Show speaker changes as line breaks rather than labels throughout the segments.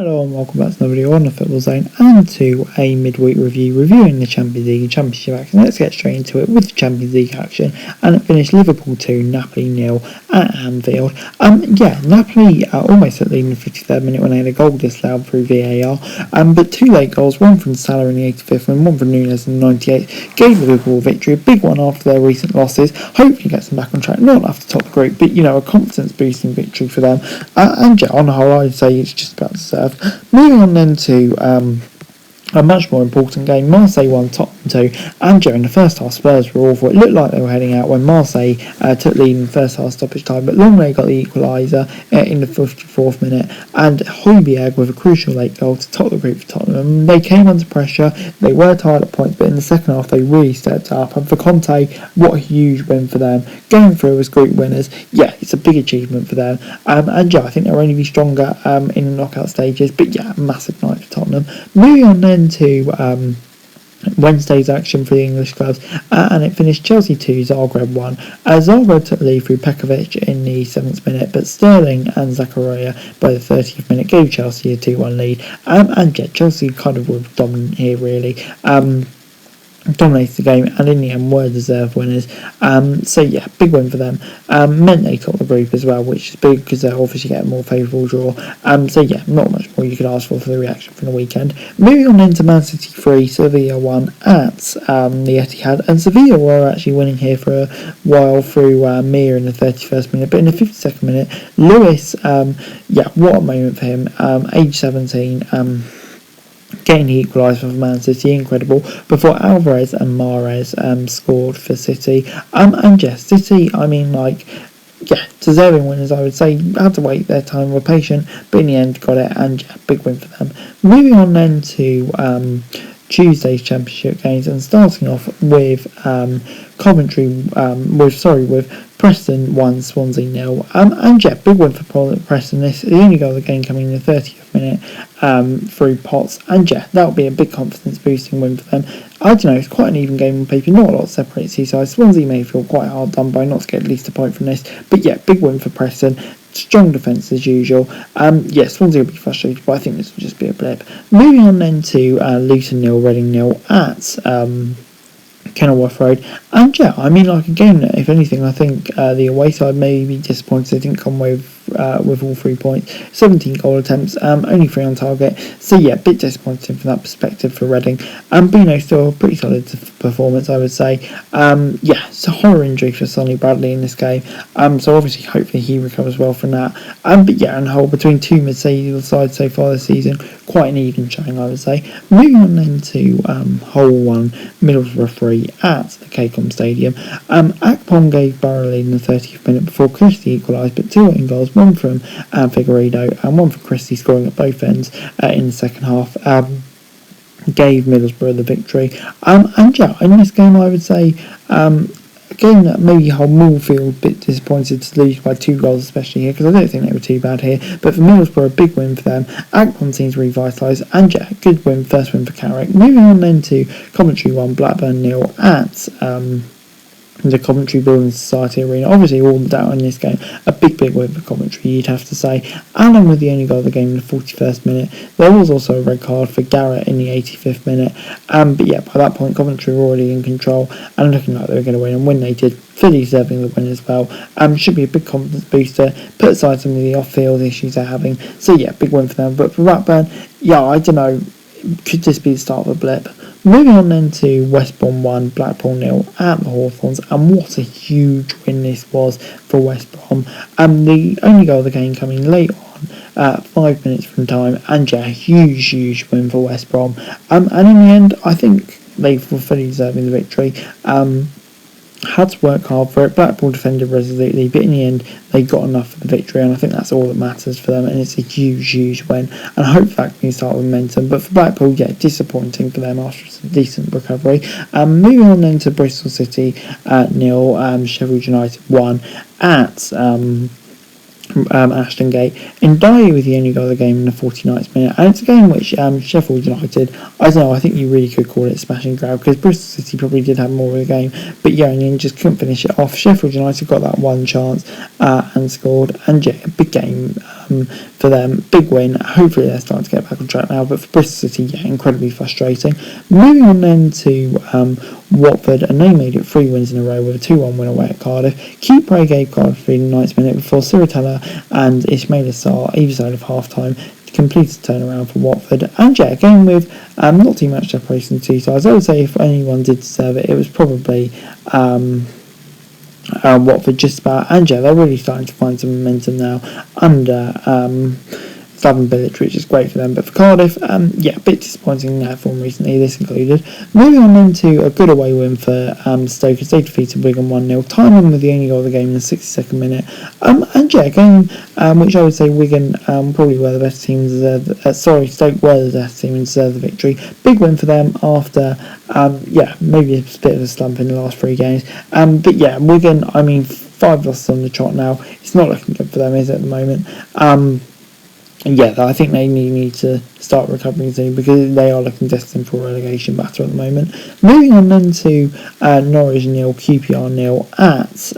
Hello and welcome back to another video on the Football Zone and to a midweek review reviewing the Champions League and Championship action. Let's get straight into it with the Champions League action, and it finished Liverpool 2, Napoli 0 at Anfield. Napoli almost at lead in the 53rd minute when they had a goal disallowed through VAR, but two late goals, one from Salah in the 85th and one from Nunes in the 98th, gave Liverpool a victory, a big one after their recent losses. Hopefully gets them back on track, not enough to top the group, but a confidence boosting victory for them. On the whole, I'd say it's just about deserved. Moving on then to a much more important game. Marseille 1, Tottenham 2, and in the first half Spurs were awful. It looked like they were heading out when Marseille took lead in the first half stoppage time, but Longley got the equaliser in the 54th minute, and Højbjerg with a crucial late goal to top the group for Tottenham. They came under pressure, they were tired at points, but in the second half they really stepped up, and for Conte, what a huge win for them. Going through as group winners, it's a big achievement for them, I think they'll only be stronger in the knockout stages, but massive night for Tottenham. Moving on then to Wednesday's action for the English clubs, and it finished Chelsea 2, Zagreb 1. Zagreb took the lead through Pekovic in the 7th minute, but Sterling and Zakaria by the 30th minute gave Chelsea a 2-1 lead, Chelsea kind of were dominant here really. Dominated the game and in the end were deserved winners, big win for them. Meant they topped the group as well, which is big because they're obviously getting a more favourable draw, not much more you could ask for the reaction from the weekend. Moving on into Man City 3, Sevilla 1 at the Etihad, and Sevilla were actually winning here for a while through Mir in the 31st minute, but in the 52nd minute Lewis, what a moment for him, age 17, getting the equaliser for Man City, incredible, before Alvarez and Mahrez scored for City. City, deserving winners, I would say. Had to wait their time, were patient, but in the end got it, and big win for them. Moving on then to Tuesday's Championship games, and starting off with with Preston 1, Swansea 0, big win for Preston. This is the only goal of the game coming in the 30th minute through Potts, and that'll be a big confidence boosting win for them. It's quite an even game on paper, not a lot separates these sides. Swansea may feel quite hard done by not to get at least a point from this, but big win for Preston. Strong defence as usual. Swansea will be frustrated, but I think this will just be a blip. Moving on then to Luton 0, Reading 0 at Kenilworth Road, and a game that, if anything, I think the away side may be disappointed they didn't come away with all 3 points. 17 goal attempts, only 3 on target, a bit disappointing from that perspective for Reading. Bino still a pretty solid performance, I would say. It's a horror injury for Sonny Bradley in this game, so obviously hopefully he recovers well from that. On the whole, between two mid-table sides so far this season, quite an even showing, I would say. Moving on then to Hull 1, Middlesbrough 3 at the KCOM Stadium. Akpom gave Borough lead in the 30th minute before Christie equalised, but 2 own goals, one from Figueiredo and one from Christie, scoring at both ends in the second half, gave Middlesbrough the victory. In this game, I would say, again, maybe Hull will feel a bit disappointed to lose by 2 goals, especially here, because I don't think they were too bad here. But for Middlesbrough, a big win for them. Akpom seems revitalised, and good win, first win for Carrick. Moving on then to Coventry 1, Blackburn 0 at the Coventry Building Society Arena. Obviously all the doubt in this game, a big win for Coventry, you'd have to say. Allen with the only goal of the game in the 41st minute. There was also a red card for Garrett in the 85th minute, by that point Coventry were already in control and looking like they were going to win, and when they did, fully deserving the win as well. Should be a big confidence booster, put aside some of the off-field issues they're having, big win for them. But for Blackburn, I don't know, could this be the start of a blip? Moving on then to West Brom 1, Blackpool 0 at the Hawthorns, and what a huge win this was for West Brom. The only goal of the game coming late on, 5 minutes from time, and huge win for West Brom. And in the end, I think they were fully deserving the victory. Had to work hard for it. Blackpool defended resolutely, but in the end they got enough for the victory, and I think that's all that matters for them, and it's a huge win, and I hope that can start with momentum. But for Blackpool, disappointing for them after a decent recovery. Moving on then to Bristol City 0, Sheffield United 1 at Ashton Gate. Ndiaye with the only goal of the game in the 49th minute, and it's a game which Sheffield United, I don't know, I think you really could call it smash and grab, because Bristol City probably did have more of the game, but in the end just couldn't finish it off. Sheffield United got that one chance and scored, and a big game for them. Big win. Hopefully they're starting to get back on track now. But for Bristol City, yeah, incredibly frustrating. Moving on then to Watford, and they made it 3 wins in a row with a 2-1 win away at Cardiff. Keeper gave Cardiff in the 90th minute before Siratella and Ismail Assar, either side of half time, completed turnaround for Watford. And yeah, again with not too much separation of the two sides. I would say if anyone did deserve it, it was probably Watford just about. And yeah, they're really starting to find some momentum now under Slaven Bilic, which is great for them. But for Cardiff, yeah, a bit disappointing in their form recently, this included. Moving on into a good away win for Stoke as they defeated Wigan 1-0. Timing with the only goal of the game in the 62nd minute. And yeah, a game which I would say Wigan probably were the best team, Stoke were the best team and deserved the victory. Big win for them after, yeah, maybe a bit of a slump in the last 3 games. But yeah, Wigan, I mean, 5 losses on the trot now. It's not looking good for them, is it, at the moment? Yeah, I think they need to start recovering soon because they are looking destined for a relegation battle at the moment. Moving on then to Norwich 0, QPR 0 at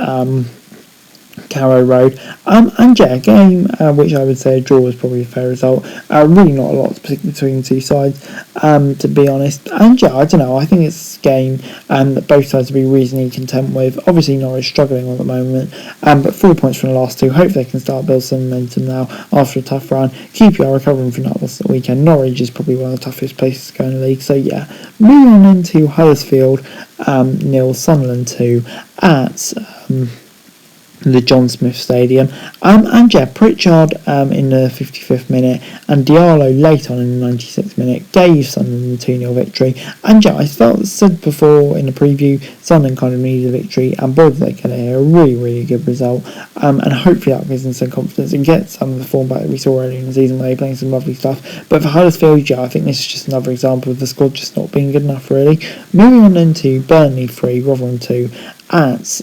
Carrow Road. And yeah, a game which I would say a draw was probably a fair result. Really not a lot to pick between the two sides, to be honest. And yeah, I don't know, I think it's a game that both sides will be reasonably content with. Obviously Norwich struggling at the moment, but 4 points from the last 2. Hopefully they can start build some momentum now after a tough run. QPR recovering from that loss at the weekend. Norwich is probably one of the toughest places to go in the league. So yeah, moving on into Huddersfield 0, Sunderland 2 at the John Smith Stadium. And yeah, Pritchard in the 55th minute and Diallo late on in the 96th minute gave Sunderland the 2-0 victory. And yeah, I said before in the preview, Sunderland kind of needed a victory, and boy did they get a really good result. And hopefully that gives them some confidence and get some of the form back that we saw earlier in the season where they're playing some lovely stuff. But for Huddersfield, yeah, I think this is just another example of the squad just not being good enough, really. Moving on into Burnley 3, Rotherham 2 at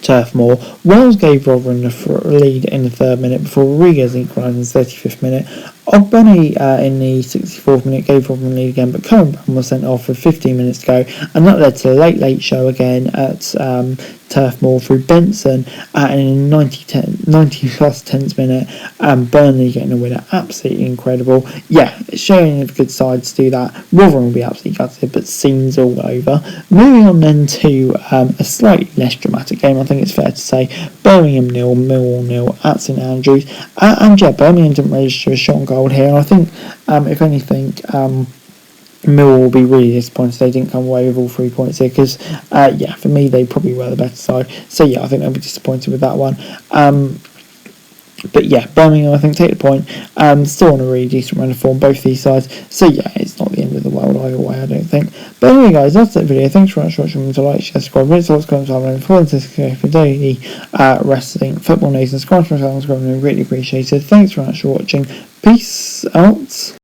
Turf Moor. Wells gave Rotherham the lead in the 3rd minute before Rodriguez equalised in the 35th minute. Ogbeni in the 64th minute gave Rotherham the lead again, but Cohen was sent off with 15 minutes to go, and that led to a late show again at Turf Moor through Benson, and in the 90 plus 10th minute, Burnley getting a winner. Absolutely incredible. Yeah, it's showing a good side to do that. Rotherham will be absolutely gutted, but scenes all over. Moving on then to a slightly less dramatic game, I think it's fair to say. Birmingham 0, Millwall 0 at St Andrews. And yeah, Birmingham didn't register a shot on goal here, and I think, if anything, Millwall will be really disappointed they didn't come away with all 3 points here because, yeah, for me, they probably were the better side. So, yeah, I think they'll be disappointed with that one. But, yeah, Birmingham, I think, take the point. Still on a really decent run of form, both these sides. So, yeah, it's not the end of the world either way, I don't think. But anyway, guys, that's that video. Thanks very much for watching. Remember to like, share, subscribe, rate, what's going on, and follow this for daily wrestling, football news, and subscribe to my channel, it's greatly appreciated. Thanks very much for watching. Peace out.